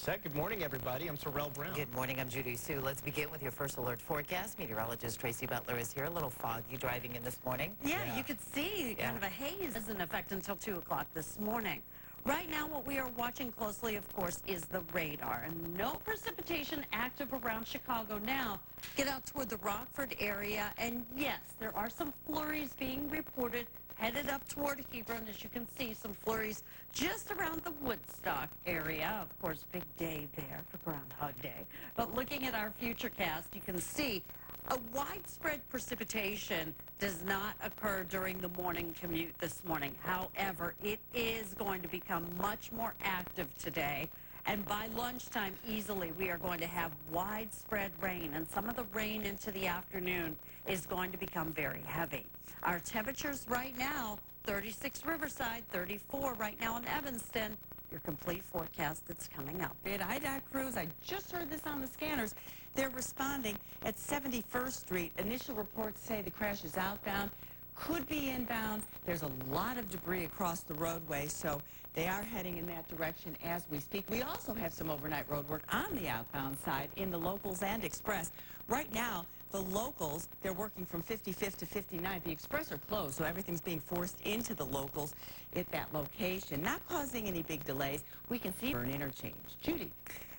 set. Good morning, everybody. I'm Terrell Brown. Good morning. I'm Judy Sue. Let's begin with your first alert forecast. Meteorologist Tracy Butler is here. A little foggy driving in this morning. Yeah, you could see kind of a haze is in effect until 2 o'clock this morning. Right now, what we are watching closely, of course, is the radar. And no precipitation active around Chicago now. Get out toward the Rockford area. And yes, there are some flurries being reported headed up toward Hebron. As you can see, some flurries just around the Woodstock area. Of course, big day there for Groundhog Day. But looking at our futurecast, you can see a widespread precipitation does not occur during the morning commute this morning. However, it is going to become much more active today. And by lunchtime, easily, we are going to have widespread rain. And some of the rain into the afternoon is going to become very heavy. Our temperatures right now, 36 Riverside, 34 right now in Evanston. Your complete forecast that's coming up. At IDOT crews, I just heard this on the scanners. They're responding at 71st Street. Initial reports say the crash is outbound, could be inbound. There's a lot of debris across the roadway, so they are heading in that direction as we speak. We also have some overnight road work on the outbound side in the locals and express. Right now, the locals, they're working from 55th to 59th. The express are closed, so everything's being forced into the locals at that location. Not causing any big delays. We can see an interchange. Judy.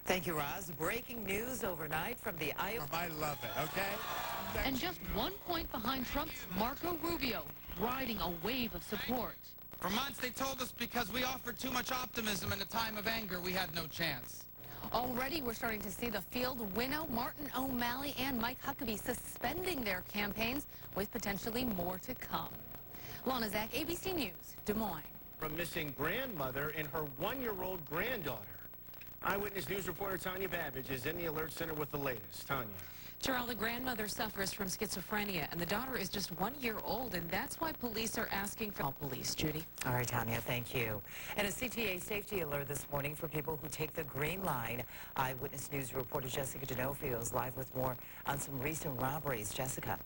Thank you, Roz. Breaking news overnight from the Iowa. I love it, okay? And just 1 point behind Trump's Marco Rubio, riding a wave of support. For months, they told us because we offered too much optimism in a time of anger, we had no chance. Already, we're starting to see the field winnow, Martin O'Malley and Mike Huckabee suspending their campaigns, with potentially more to come. Lana, Zach, ABC News, Des Moines. From missing grandmother and her 1-year-old granddaughter. Eyewitness News reporter Tanja Babbage is in the alert center with the latest. Tanja. Terrell, the grandmother suffers from schizophrenia, and the daughter is just 1 year old, and that's why police are asking for all police. Judy? All right, Tanya, thank you. And a CTA safety alert this morning for people who take the Green Line. Eyewitness News reporter Jessica D'Onofrio is live with more on some recent robberies. Jessica.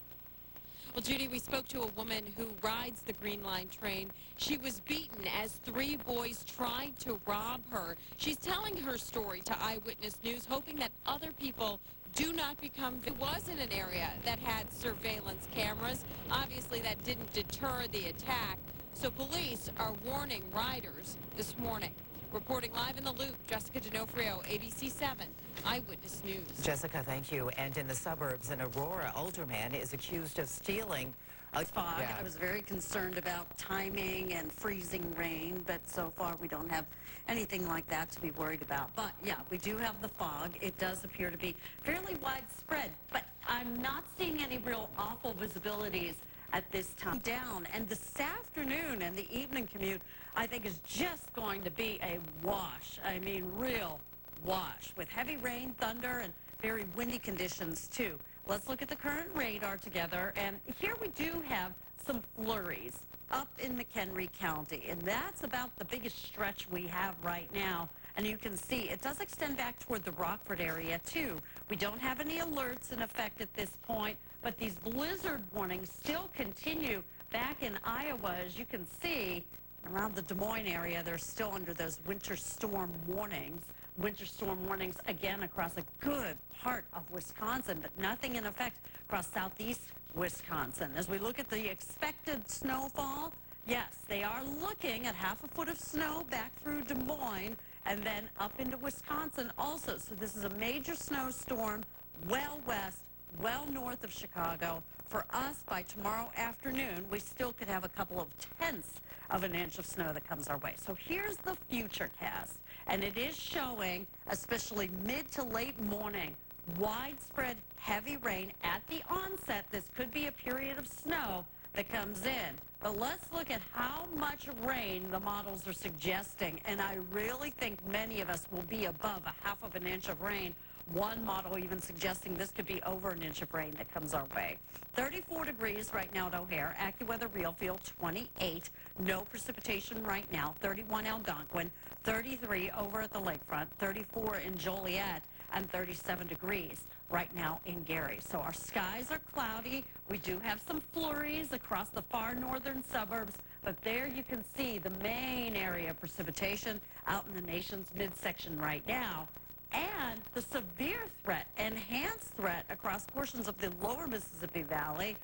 Well, Judy, we spoke to a woman who rides the Green Line train. She was beaten as 3 boys tried to rob her. She's telling her story to Eyewitness News, hoping that other people do not become. It was in an area that had surveillance cameras. Obviously, that didn't deter the attack. So police are warning riders this morning. Reporting live in the loop, Jessica D'Onofrio, ABC 7 Eyewitness News. Jessica, thank you. And in the suburbs in Aurora, older man is accused of stealing a fog. Yeah. I was very concerned about timing and freezing rain, but so far we don't have anything like that to be worried about. But yeah, we do have the fog. It does appear to be fairly widespread, but I'm not seeing any real awful visibilities at this time down. And this afternoon and the evening commute, I think, is just going to be a wash. I mean, real wash with heavy rain, thunder, and very windy conditions too. Let's look at the current radar together, and here we do have some flurries up in McHenry County, and that's about the biggest stretch we have right now. And you can see it does extend back toward the Rockford area too. We don't have any alerts in effect at this point, but these blizzard warnings still continue back in Iowa. As you can see, around the Des Moines area, they're still under those winter storm warnings. Winter storm warnings again across a good part of Wisconsin, but nothing in effect across southeast Wisconsin. As we look at the expected snowfall, yes, they are looking at ½ foot of snow back through Des Moines and then up into Wisconsin also. So this is a major snowstorm well west, well north of Chicago. For us, by tomorrow afternoon, we still could have a couple of tenths of an inch of snow that comes our way. So here's the futurecast, and it is showing, especially mid to late morning, widespread heavy rain at the onset. This could be a period of snow that comes in. But let's look at how much rain the models are suggesting, and I really think many of us will be above ½ of an inch of rain. One model even suggesting this could be over an inch of rain that comes our way. 34 degrees right now at O'Hare. AccuWeather Realfield, 28. No precipitation right now. 31 Algonquin. 33 over at the lakefront. 34 in Joliet. And 37 degrees right now in Gary. So our skies are cloudy. We do have some flurries across the far northern suburbs, but there you can see the main area of precipitation out in the nation's midsection right now and the severe threat, enhanced threat across portions of the lower Mississippi Valley,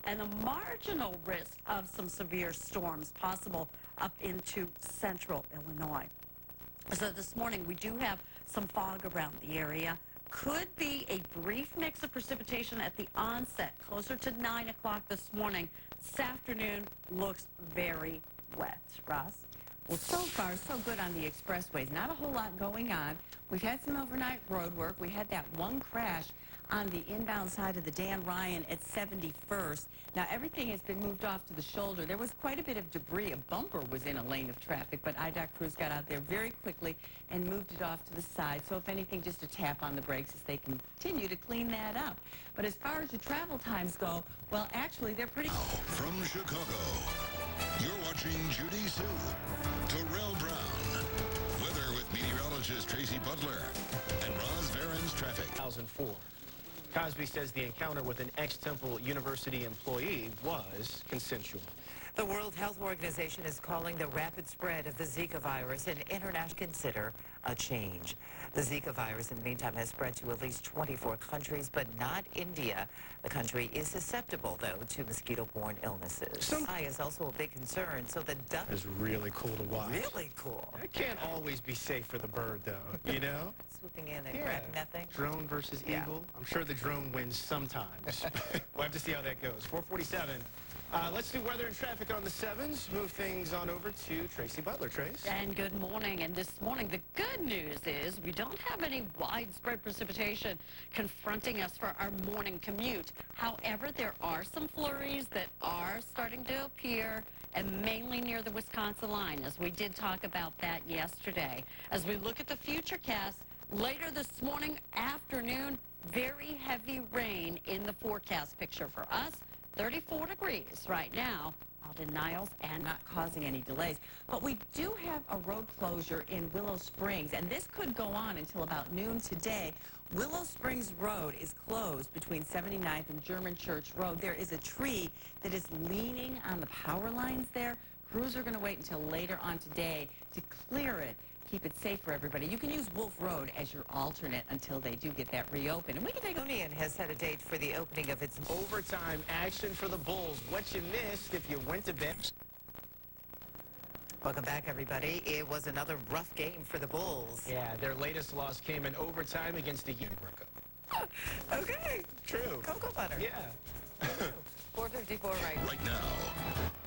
and a marginal risk of some severe storms possible up into central Illinois. So this morning we do have some fog around the area. Could be a brief mix of precipitation at the onset, closer to 9 o'clock this morning. This afternoon looks very wet. Ross? Well, so far, so good on the expressways. Not a whole lot going on. We've had some overnight road work. We had that one crash on the inbound side of the Dan Ryan at 71st. Now, everything has been moved off to the shoulder. There was quite a bit of debris. A bumper was in a lane of traffic, but IDOT crews got out there very quickly and moved it off to the side. So if anything, just a tap on the brakes as they continue to clean that up. But as far as your travel times go, well, actually, they're pretty... From Chicago, you're watching Judy Sue, Terrell Brown, weather with meteorologist Tracy Butler, and Roz Varen's traffic. 2004. Cosby says the encounter with an ex-Temple University employee was consensual. The World Health Organization is calling the rapid spread of the Zika virus an international consider a change. The Zika virus, in the meantime, has spread to at least 24 countries, but not India. The country is susceptible, though, to mosquito-borne illnesses. Eye is also a big concern, so the duck It's really cool to watch. really cool. It can't always be safe for the bird, though, you know? Swooping in and grabbing that thing. Drone versus Yeah. eagle. I'm sure the drone wins sometimes. We'll have to see how that goes. 447. Let's do weather and traffic on the 7s. Move things on over to Tracy Butler. Trace? And good morning. And this morning, the good news is we don't have any widespread precipitation confronting us for our morning commute. However, there are some flurries that are starting to appear, and mainly near the Wisconsin line, as we did talk about that yesterday. As we look at the futurecast, later this morning, afternoon, very heavy rain in the forecast picture for us. 34 degrees right now out in Niles and not causing any delays. But we do have a road closure in Willow Springs, and this could go on until about noon today. Willow Springs Road is closed between 79th and German Church Road. There is a tree that is leaning on the power lines there. Crews are going to wait until later on today to clear it. Keep it safe for everybody. You can use Wolf Road as your alternate until they do get that reopened. And we can take Union has set a date for the opening of its Overtime action for the Bulls. What you missed if you went to bed. Welcome back, everybody. It was another rough game for the Bulls. Yeah, their latest loss came in overtime against the Okay. True. Cocoa butter. Yeah. 4:54 Right now.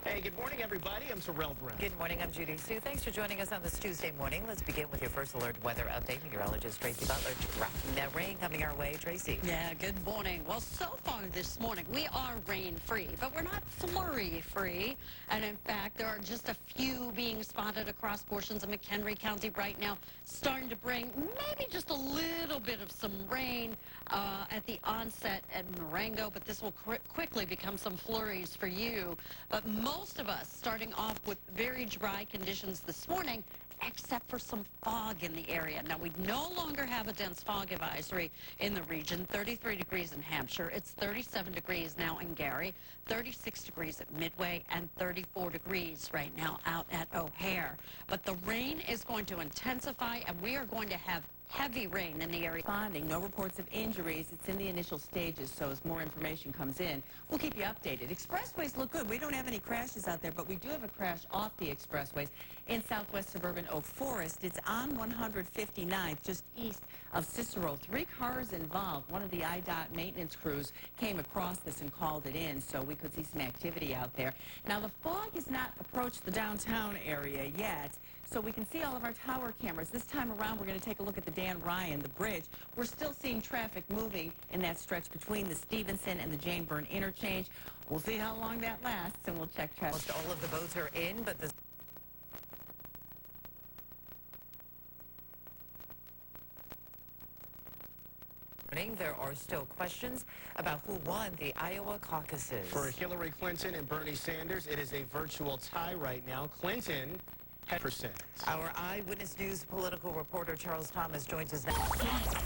Hey, good morning, everybody. I'm Terrell Brown. Good morning. I'm Judy Sue. Thanks for joining us on this Tuesday morning. Let's begin with your first alert weather update. Meteorologist Tracy Butler tracking that rain coming our way. Tracy. yeah, good morning. Well, so far this morning, we are rain-free, but we're not flurry-free. And in fact, there are just a few being spotted across portions of McHenry County right now, starting to bring maybe just a little bit of some rain at the onset at Marengo, but this will quickly become some flurries for you. But most of us starting off with very dry conditions this morning, except for some fog in the area. Now, we no longer have a dense fog advisory in the region. 33 degrees in Hampshire. It's 37 degrees now in Gary, 36 degrees at Midway, and 34 degrees right now out at O'Hare. But the rain is going to intensify, and we are going to have heavy rain in the area. responding. No reports of injuries. It's in the initial stages, so as more information comes in, we'll keep you updated. Expressways look good. We don't have any crashes out there, but we do have a crash off the expressways in southwest suburban Oak Forest. It's on 159th, just east of Cicero. 3 cars involved. One of the IDOT maintenance crews came across this and called it in, so we could see some activity out there. Now, the fog has not approached the downtown area yet, so we can see all of our tower cameras. This time around, we're going to take a look at the Dan Ryan, the bridge. We're still seeing traffic moving in that stretch between the Stevenson and the Jane Byrne interchange. We'll see how long that lasts, and we'll check traffic. Most all of the boats are in, but the there are still questions about who won the Iowa caucuses. For Hillary Clinton and Bernie Sanders, it is a virtual tie right now. Clinton had percent. Our Eyewitness News political reporter Charles Thomas joins us now.